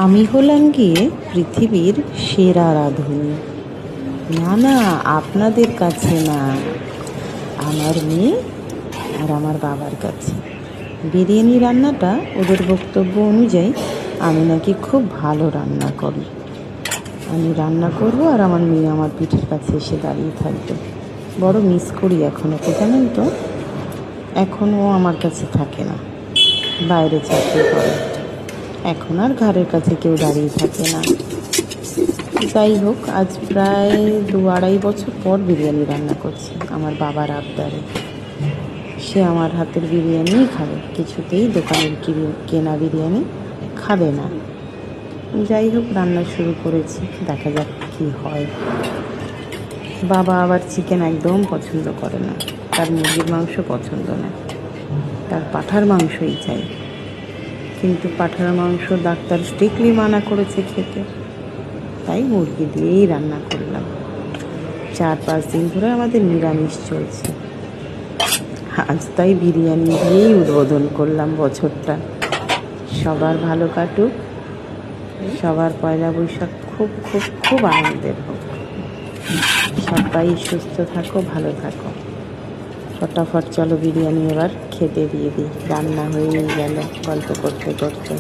আমি হলাম গিয়ে পৃথিবীর সেরা রাঁধুনি। না না, আপনাদের কাছে না, আমার মেয়ে আর আমার বাবার কাছে। বিরিয়ানি রান্নাটা ওদের বক্তব্য অনুযায়ী আমি নাকি খুব ভালো রান্না করি। আমি রান্না করব আর আমার মেয়ে আমার পিঠের কাছে এসে দাঁড়িয়ে থাকবে। বড় মিস করি এখন ওকে, জানেন তো। এখনও আমার কাছে থাকে না, বাইরে চাকরি করে। এখন আর ঘরের কাছে কেউ দাঁড়িয়ে থাকে না। যাই হোক, আজ প্রায় 2-2.5 বছর পর বিরিয়ানি রান্না করছি আমার বাবার আবদারে। সে আমার হাতের বিরিয়ানিই খাবে, কিছুতেই দোকানের কেনা বিরিয়ানি খাবে না। যাই হোক, রান্না শুরু করেছি, দেখা যাক কী হয়। বাবা আবার চিকেন একদম পছন্দ করে না, তার মুরগির মাংস পছন্দ না, তার পাঁঠার মাংসই চাই। কিন্তু পাঁঠার মাংস ডাক্তার স্ট্রিক্টলি মানা করেছে খেতে, তাই মুরগি দিয়েই রান্না করলাম। 4-5 দিন ধরে আমাদের নিরামিষ চলছে, আজ তাই বিরিয়ানি দিয়েই উদ্বোধন করলাম বছরটা। সবার ভালো কাটুক, সবার পয়লা বৈশাখ খুব খুব খুব আনন্দের হোক। সবাই সুস্থ থাকো, ভালো থাকো। ফটাফট চলো বিরিয়ানি এবার খেতে দিয়ে দিই, রান্না হয়েই গেল গল্প করতে করতে।